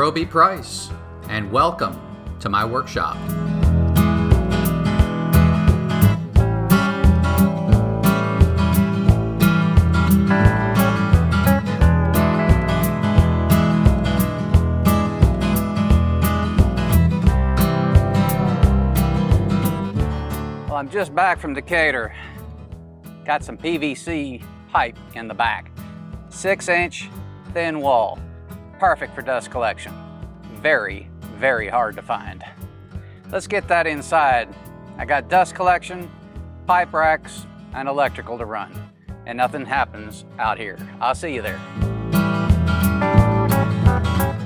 Roby and welcome to my workshop. Well, I'm just back from Decatur. Got some PVC pipe in the back. 6-inch thin wall. Perfect for dust collection. Very, very hard to find. Let's get that inside. I got dust collection, pipe racks, and electrical to run. And nothing happens out here. I'll see you there.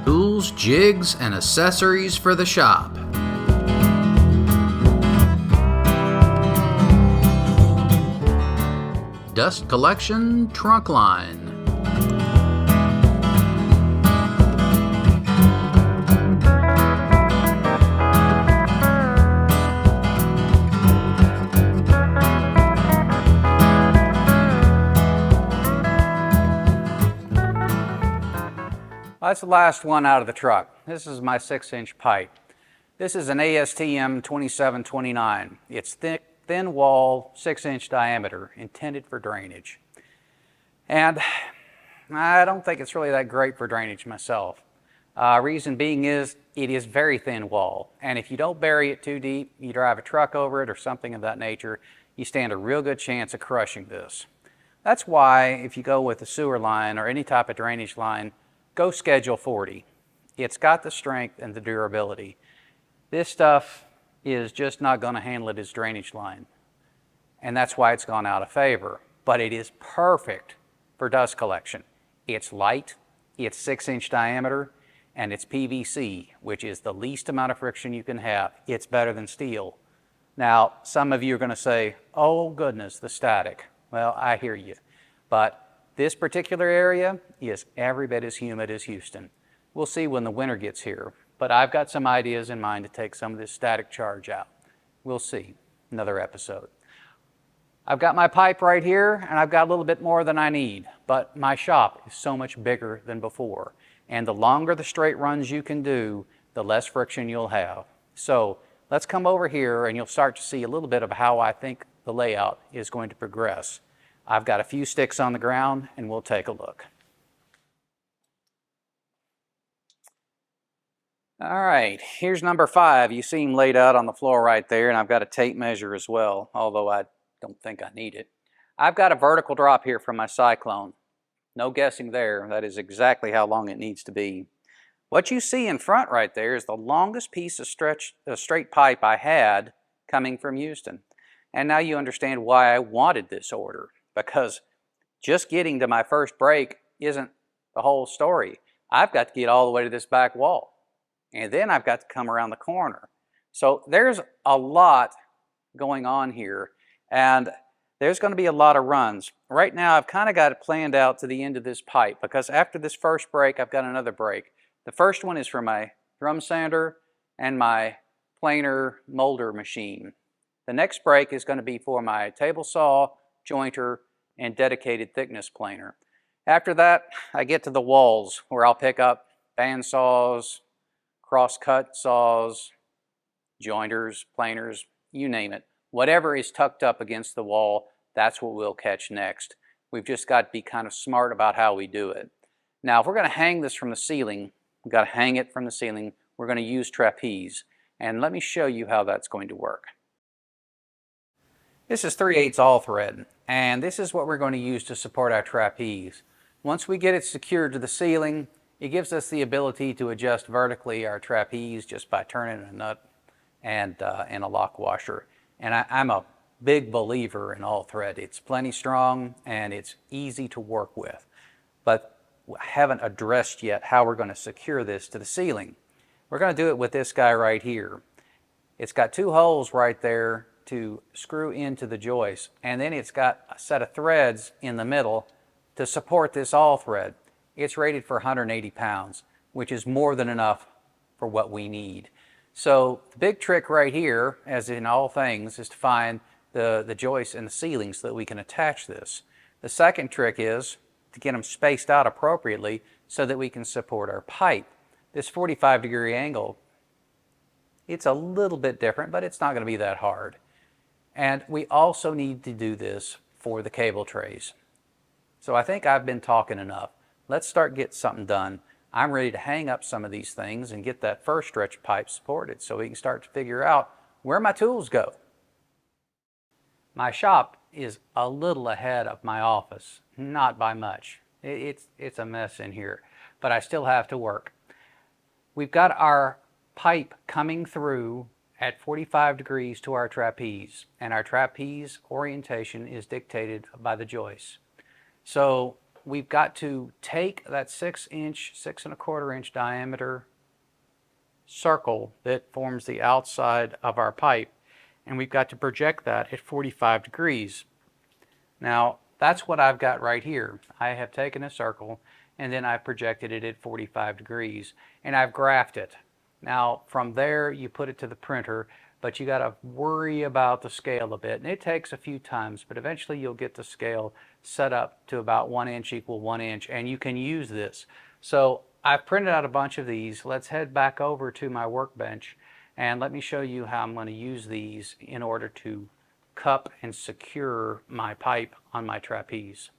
Tools, jigs, and accessories for the shop. Dust collection trunk line. That's the last one out of the truck. This is my 6-inch pipe. This is an ASTM 2729. It's thick, thin wall, 6-inch diameter, intended for drainage. And I don't think it's really that great for drainage myself. Reason being is it is very thin wall. And if you don't bury it too deep, you drive a truck over it or something of that nature, you stand a real good chance of crushing this. That's why if you go with a sewer line or any type of drainage line, go Schedule 40. It's got the strength and the durability. This stuff is just not going to handle it as drainage line. And that's why it's gone out of favor. But it is perfect for dust collection. It's light, it's 6-inch diameter, and it's PVC, which is the least amount of friction you can have. It's better than steel. Now, some of you are going to say, oh goodness, the static. Well, I hear you. But this particular area is every bit as humid as Houston. We'll see when the winter gets here, but I've got some ideas in mind to take some of this static charge out. We'll see. Another episode. I've got my pipe right here, and I've got a little bit more than I need, but my shop is so much bigger than before. And the longer the straight runs you can do, the less friction you'll have. So let's come over here, and you'll start to see a little bit of how I think the layout is going to progress. I've got a few sticks on the ground, and we'll take a look. All right, here's number 5. You see him laid out on the floor right there, and I've got a tape measure as well, although I don't think I need it. I've got a vertical drop here from my Cyclone. No guessing there. That is exactly how long it needs to be. What you see in front right there is the longest piece of straight pipe I had coming from Houston. And now you understand why I wanted this order. Because just getting to my first break isn't the whole story. I've got to get all the way to this back wall. And then I've got to come around the corner. So there's a lot going on here. And there's going to be a lot of runs. Right now I've kind of got it planned out to the end of this pipe. Because after this first break, I've got another break. The first one is for my drum sander and my planer molder machine. The next break is going to be for my table saw, jointer, and dedicated thickness planer. After that, I get to the walls where I'll pick up band saws, cross-cut saws, jointers, planers, you name it. Whatever is tucked up against the wall, that's what we'll catch next. We've just got to be kind of smart about how we do it. Now, if we're going to hang this from the ceiling, we've got to hang it from the ceiling. We're going to use trapeze. And let me show you how that's going to work. This is 3/8 all thread, and this is what we're going to use to support our trapeze. Once we get it secured to the ceiling, it gives us the ability to adjust vertically our trapeze just by turning a nut and a lock washer. And I'm a big believer in all thread. It's plenty strong and it's easy to work with. But I haven't addressed yet how we're going to secure this to the ceiling. We're going to do it with this guy right here. It's got 2 holes right there to screw into the joist, and then it's got a set of threads in the middle to support this all thread. It's rated for 180 pounds, which is more than enough for what we need. So the big trick right here, as in all things, is to find the joists in the ceiling so that we can attach this. The second trick is to get them spaced out appropriately so that we can support our pipe. this 45-degree angle, it's a little bit different, but it's not going to be that hard. And we also need to do this for the cable trays. So I think I've been talking enough. Let's start getting something done. I'm ready to hang up some of these things and get that first stretch pipe supported so we can start to figure out where my tools go. My shop is a little ahead of my office, not by much. It's a mess in here, but I still have to work. We've got our pipe coming through at 45 degrees to our trapeze, and our trapeze orientation is dictated by the joist. So we've got to take that 6-inch, 6¼ inch diameter circle that forms the outside of our pipe, and we've got to project that at 45 degrees. Now, that's what I've got right here. I have taken a circle and then I've projected it at 45 degrees and I've graphed it. Now, from there you put it to the printer, but you got to worry about the scale a bit, and it takes a few times, but eventually you'll get the scale set up to about 1 inch equal 1 inch, and you can use this. So I've printed out a bunch of these. Let's head back over to my workbench and let me show you how I'm going to use these in order to cup and secure my pipe on my trapeze.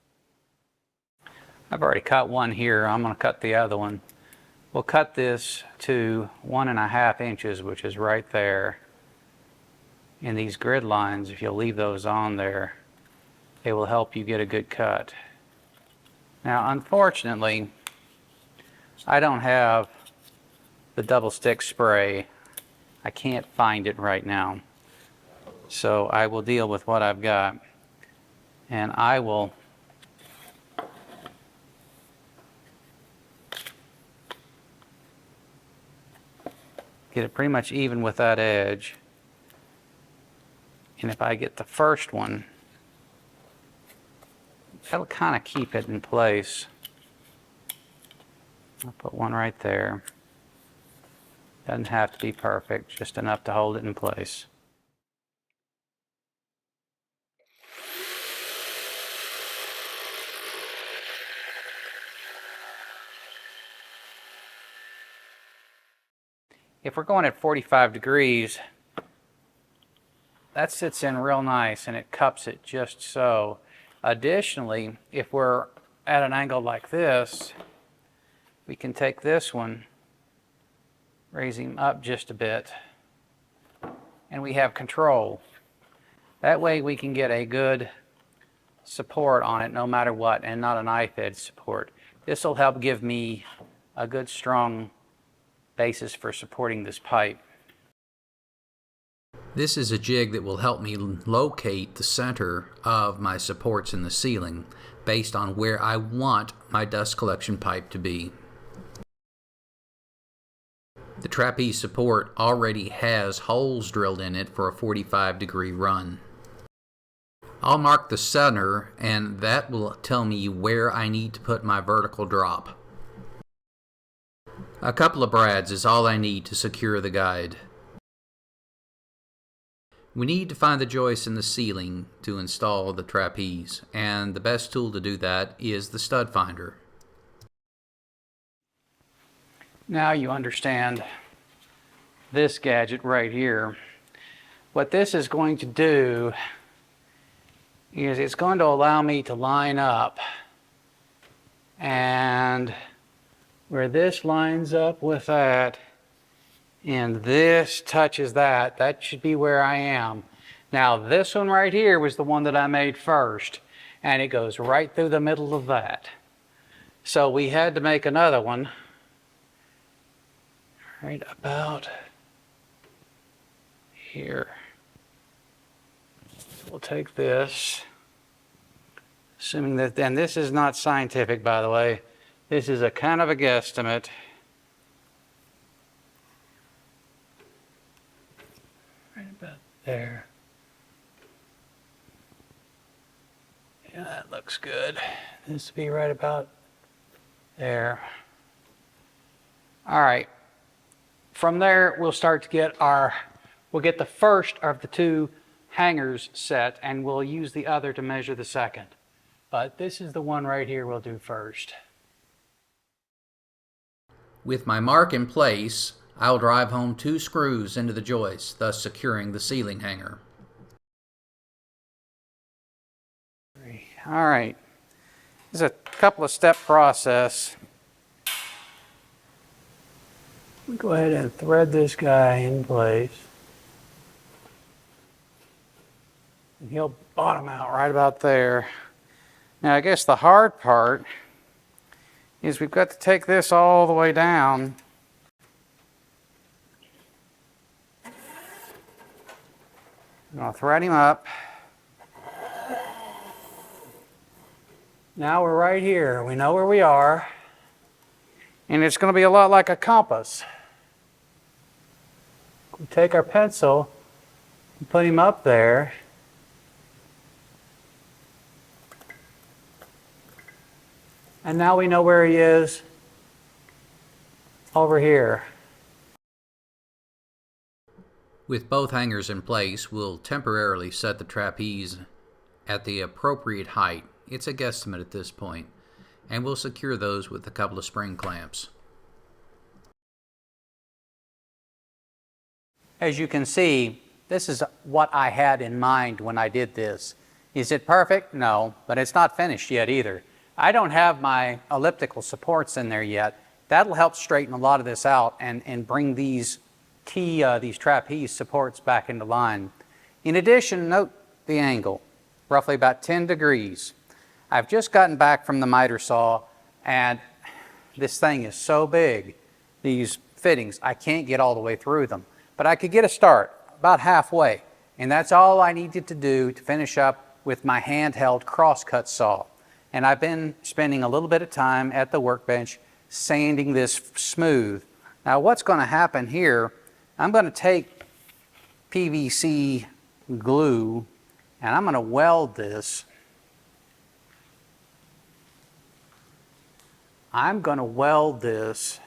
I've already cut one here. I'm going to cut the other one. We'll cut this to 1½ inches, which is right there. And these grid lines, if you'll leave those on there, they will help you get a good cut. Now, unfortunately, I don't have the double stick spray. I can't find it right now. So I will deal with what I've got, and I will get it pretty much even with that edge. And if I get the first one, that'll kind of keep it in place. I'll put one right there. Doesn't have to be perfect, just enough to hold it in place. If we're going at 45 degrees, that sits in real nice and it cups it just so. Additionally, if we're at an angle like this, we can take this one, raise him up just a bit, and we have control. That way we can get a good support on it no matter what, and not a knife edge support. This will help give me a good strong basis for supporting this pipe. This is a jig that will help me locate the center of my supports in the ceiling based on where I want my dust collection pipe to be. The trapeze support already has holes drilled in it for a 45-degree run. I'll mark the center, and that will tell me where I need to put my vertical drop. A couple of brads is all I need to secure the guide. We need to find the joist in the ceiling to install the trapeze, and the best tool to do that is the stud finder. Now you understand this gadget right here. What this is going to do is it's going to allow me to line up, and where this lines up with that and this touches that, that should be where I am. Now this one right here was the one that I made first, and it goes right through the middle of that. So we had to make another one right about here. So we'll take this, assuming that, and this is not scientific, by the way, this is a kind of a guesstimate. Right about there. Yeah, that looks good. This will be right about there. All right. From there, we'll start to get we'll get the first of the two hangers set, and we'll use the other to measure the second. But this is the one right here we'll do first. With my mark in place, I'll drive home 2 screws into the joist, thus securing the ceiling hanger. All right, this is a couple of step process. We go ahead and thread this guy in place. And he'll bottom out right about there. Now I guess the hard part is we've got to take this all the way down. And I'll thread him up. Now we're right here. We know where we are. And it's going to be a lot like a compass. We take our pencil and put him up there. And now we know where he is over here. With both hangers in place, we'll temporarily set the trapeze at the appropriate height. It's a guesstimate at this point, and we'll secure those with a couple of spring clamps. As you can see, this is what I had in mind when I did this. Is it perfect? No, but it's not finished yet either. I don't have my elliptical supports in there yet. That'll help straighten a lot of this out and bring these trapeze supports back into line. In addition, note the angle, roughly about 10 degrees. I've just gotten back from the miter saw, and this thing is so big, these fittings, I can't get all the way through them. But I could get a start, about halfway, and that's all I needed to do to finish up with my handheld crosscut saw. And I've been spending a little bit of time at the workbench sanding this smooth. Now what's going to happen here, I'm going to take PVC glue and I'm going to weld this. I'm going to weld this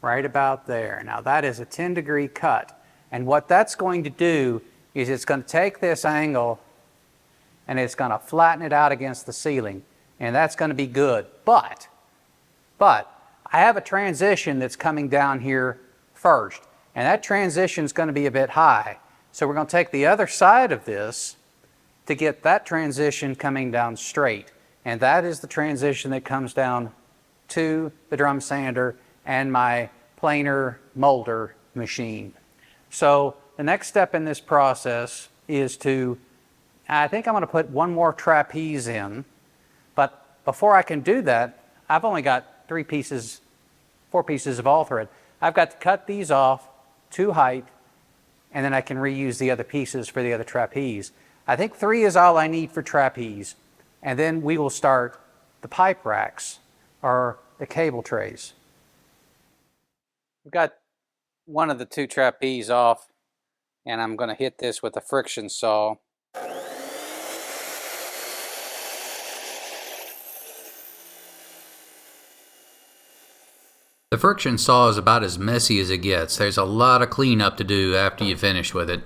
right about there. Now that is a 10-degree cut. And what that's going to do is it's going to take this angle and it's going to flatten it out against the ceiling. And that's going to be good. But I have a transition that's coming down here first. And that transition is going to be a bit high. So we're going to take the other side of this to get that transition coming down straight. And that is the transition that comes down to the drum sander and my planer molder machine. So the next step in this process is I think I'm going to put one more trapeze in, but before I can do that, I've only got 4 pieces of all thread. I've got to cut these off to height, and then I can reuse the other pieces for the other trapeze. I think 3 is all I need for trapeze, and then we will start the pipe racks or the cable trays. We've got one of the 2 trapeze off, and I'm going to hit this with a friction saw. The friction saw is about as messy as it gets. There's a lot of cleanup to do after you finish with it.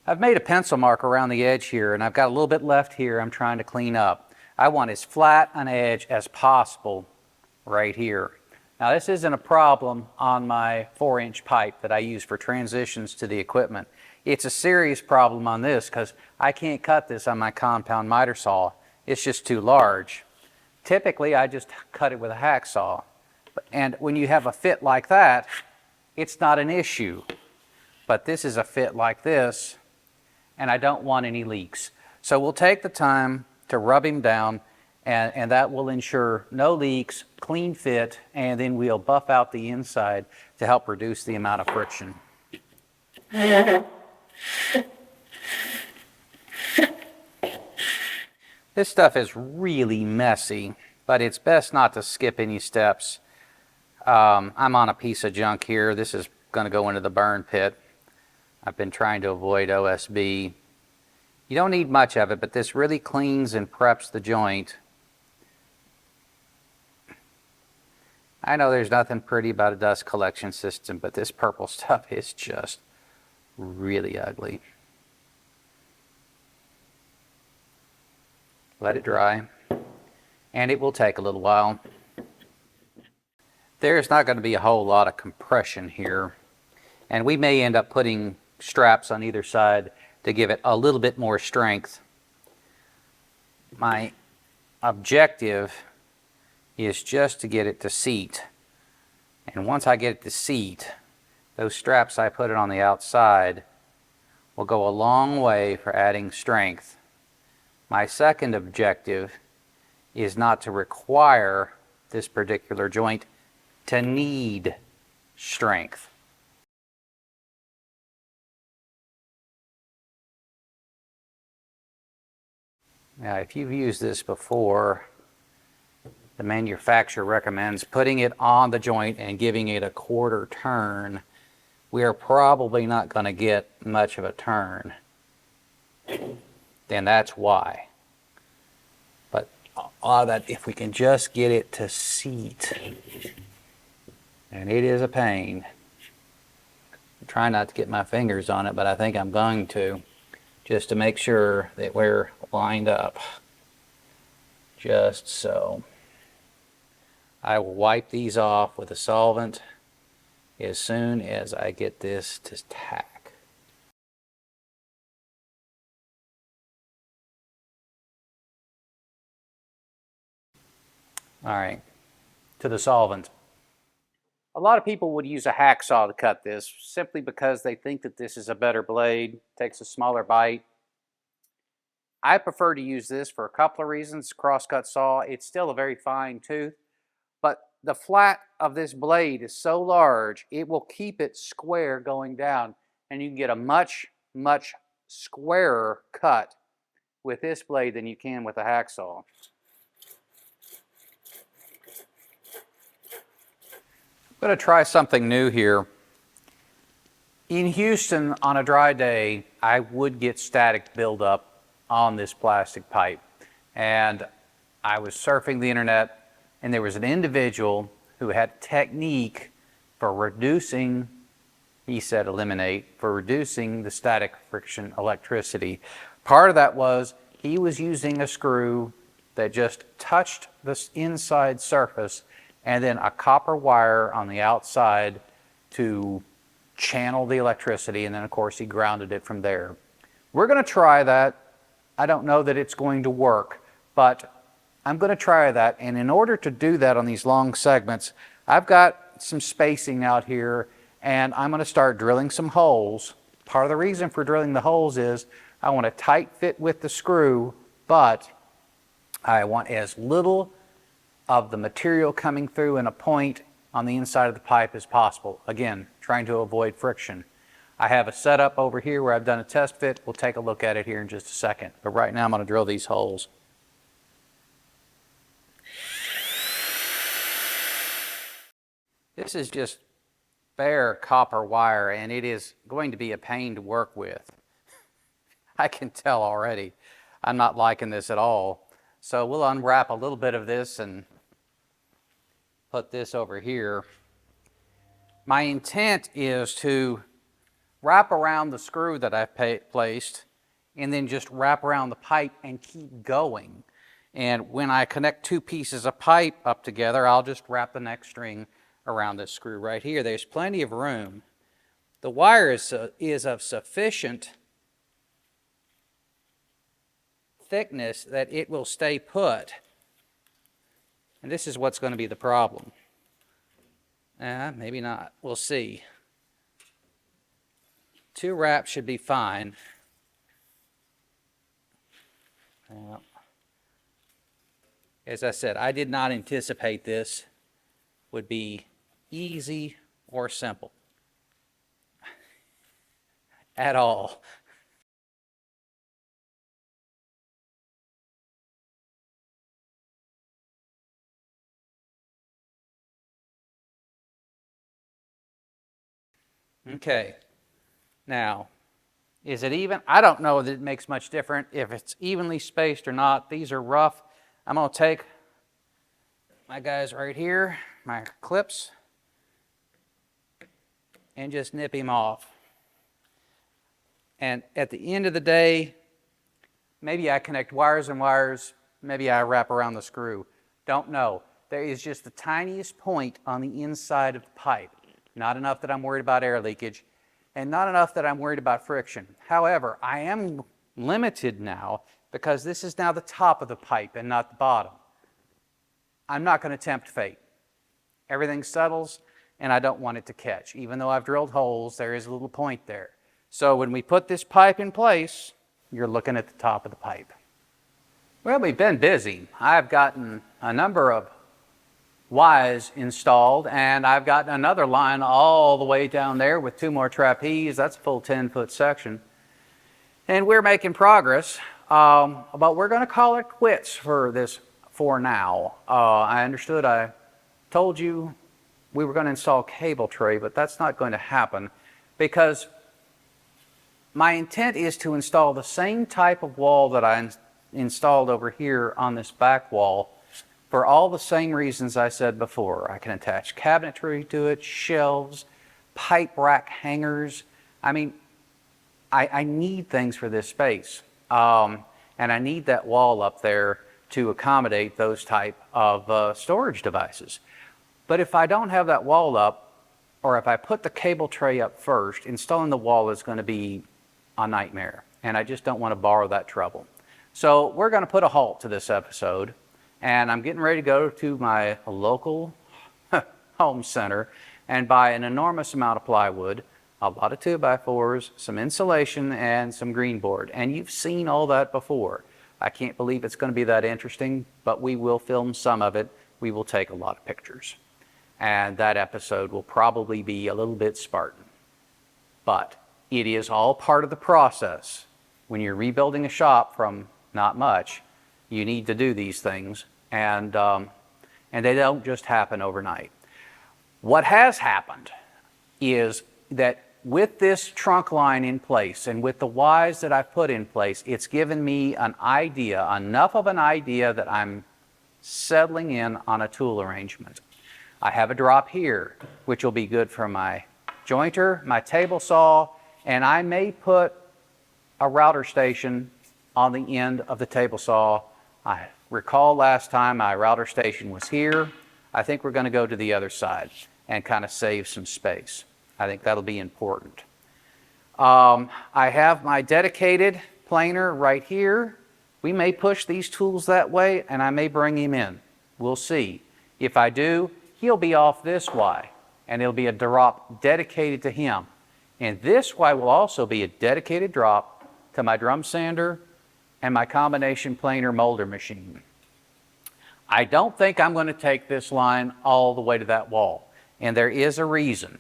I've made a pencil mark around the edge here, and I've got a little bit left here I'm trying to clean up. I want as flat an edge as possible right here. Now this isn't a problem on my 4-inch pipe that I use for transitions to the equipment. It's a serious problem on this because I can't cut this on my compound miter saw. It's just too large. Typically I just cut it with a hacksaw. And when you have a fit like that, it's not an issue. But this is a fit like this, and I don't want any leaks. So we'll take the time to rub him down, and that will ensure no leaks, clean fit, and then we'll buff out the inside to help reduce the amount of friction. This stuff is really messy, but it's best not to skip any steps. I'm on a piece of junk here. This is going to go into the burn pit. I've been trying to avoid OSB. You don't need much of it, but this really cleans and preps the joint. I know there's nothing pretty about a dust collection system, but this purple stuff is just really ugly. Let it dry. and it will take a little while. There's not going to be a whole lot of compression here, and we may end up putting straps on either side to give it a little bit more strength. My objective is just to get it to seat, and once I get it to seat, those straps I put it on the outside will go a long way for adding strength. My second objective is not to require this particular joint to need strength. Now, if you've used this before, the manufacturer recommends putting it on the joint and giving it a quarter turn. We are probably not going to get much of a turn. Then that's why. But all that, if we can just get it to seat, and it is a pain. I'm trying not to get my fingers on it, but I think I'm going to, just to make sure that we're lined up. Just so. I will wipe these off with a solvent as soon as I get this to tack. All right, to the solvent. A lot of people would use a hacksaw to cut this simply because they think that this is a better blade, takes a smaller bite. I prefer to use this for a couple of reasons. Crosscut saw, it's still a very fine tooth, but the flat of this blade is so large, it will keep it square going down, and you can get a much, much squarer cut with this blade than you can with a hacksaw. I'm going to try something new here. In Houston, on a dry day, I would get static buildup on this plastic pipe. And I was surfing the internet, and there was an individual who had a technique for reducing, he said eliminate, for reducing the static friction electricity. Part of that was he was using a screw that just touched this inside surface and then a copper wire on the outside to channel the electricity, and then of course he grounded it from there. We're going to try that. I don't know that it's going to work, but I'm going to try that, and in order to do that on these long segments, I've got some spacing out here, and I'm going to start drilling some holes. Part of the reason for drilling the holes is I want a tight fit with the screw, but I want as little of the material coming through in a point on the inside of the pipe as possible. Again, trying to avoid friction. I have a setup over here where I've done a test fit. We'll take a look at it here in just a second. But right now I'm going to drill these holes. This is just bare copper wire, and it is going to be a pain to work with. I can tell already. I'm not liking this at all. So we'll unwrap a little bit of this and put this over here. My intent is to wrap around the screw that I've placed and then just wrap around the pipe and keep going. And when I connect two pieces of pipe up together, I'll just wrap the next string around this screw right here. There's plenty of room. The wire is of sufficient thickness that it will stay put. And this is what's going to be the problem. Maybe not. We'll see. 2 wraps should be fine. As I said, I did not anticipate this would be easy or simple at all. Okay, now, is it even? I don't know that it makes much difference if it's evenly spaced or not. These are rough. I'm going to take my guys right here, my clips, and just nip him off. And at the end of the day, maybe I connect wires and wires, maybe I wrap around the screw. Don't know. There is just the tiniest point on the inside of the pipe. Not enough that I'm worried about air leakage, and not enough that I'm worried about friction. However, I am limited now because this is now the top of the pipe and not the bottom. I'm not going to tempt fate. Everything settles, and I don't want it to catch. Even though I've drilled holes, there is a little point there. So when we put this pipe in place, you're looking at the top of the pipe. Well, we've been busy. I've gotten a number of Ys installed, and I've gotten another line all the way down there with 2 more trapeze. That's a full 10-foot section. And we're making progress, but we're going to call it quits for this for now. I understood I told you we were going to install cable tray, but that's not going to happen because my intent is to install the same type of wall that I installed over here on this back wall for all the same reasons I said before. I can attach cabinetry to it, shelves, pipe rack hangers. I mean, I need things for this space. And I need that wall up there to accommodate those type of storage devices. But if I don't have that wall up, or if I put the cable tray up first, installing the wall is going to be a nightmare. And I just don't want to borrow that trouble. So we're going to put a halt to this episode. And I'm getting ready to go to my local home center and buy an enormous amount of plywood, a lot of 2x4s, some insulation, and some green board. And you've seen all that before. I can't believe it's going to be that interesting, but we will film some of it. We will take a lot of pictures. And that episode will probably be a little bit Spartan. But it is all part of the process. When you're rebuilding a shop from not much, you need to do these things, and they don't just happen overnight. What has happened is that with this trunk line in place and with the Ys that I've put in place, it's given me an idea, enough of an idea that I'm settling in on a tool arrangement. I have a drop here, which will be good for my jointer, my table saw, and I may put a router station on the end of the table saw. I recall last time my router station was here. I think we're going to go to the other side and kind of save some space. I think that'll be important. I have my dedicated planer right here. We may push these tools that way, and I may bring him in. We'll see. If I do, he'll be off this Y, and it'll be a drop dedicated to him. And this Y will also be a dedicated drop to my drum sander and my combination planer molder machine. I don't think I'm going to take this line all the way to that wall, and there is a reason.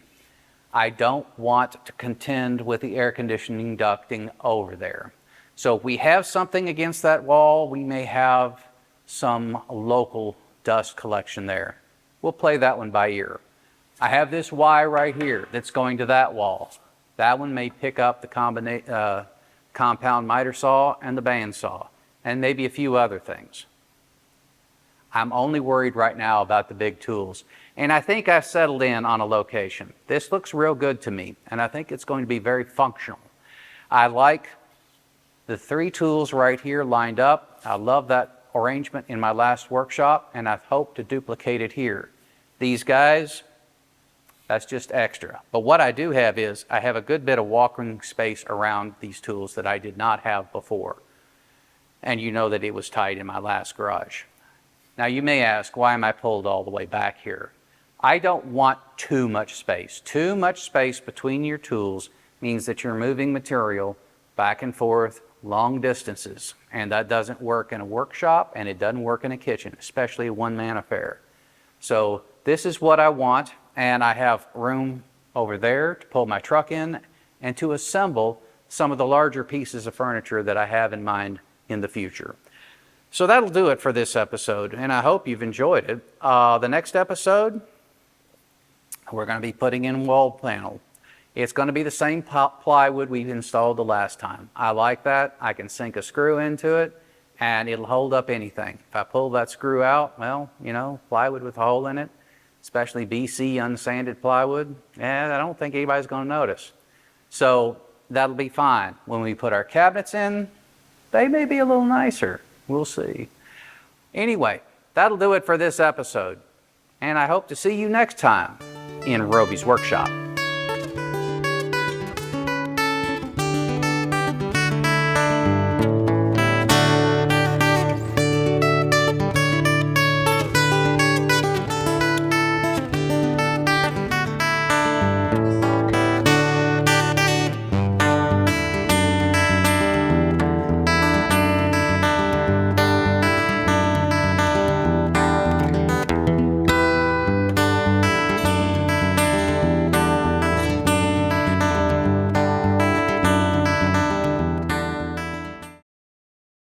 I don't want to contend with the air conditioning ducting over there. So if we have something against that wall, we may have some local dust collection there. We'll play that one by ear. I have this Y right here that's going to that wall. That one may pick up the compound miter saw and the band saw, and maybe a few other things. I'm only worried right now about the big tools. And I think I've settled in on a location. This looks real good to me, and I think it's going to be very functional. I like the 3 tools right here lined up. I love that arrangement in my last workshop, and I hope to duplicate it here. These guys, that's just extra. But what I do have is I have a good bit of walking space around these tools that I did not have before. And you know that it was tight in my last garage. Now you may ask, why am I pulled all the way back here? I don't want too much space. Too much space between your tools means that you're moving material back and forth long distances, and that doesn't work in a workshop, and it doesn't work in a kitchen, especially a one-man affair. So this is what I want, and I have room over there to pull my truck in and to assemble some of the larger pieces of furniture that I have in mind in the future. So that'll do it for this episode, and I hope you've enjoyed it. The next episode, we're going to be putting in wall panel. It's going to be the same plywood we installed the last time. I like that. I can sink a screw into it, and it'll hold up anything. If I pull that screw out, well, you know, plywood with a hole in it, especially BC unsanded plywood, I don't think anybody's going to notice. So that'll be fine. When we put our cabinets in, they may be a little nicer. We'll see. Anyway, That'll do it for this episode, and I hope to see you next time in Roby's workshop.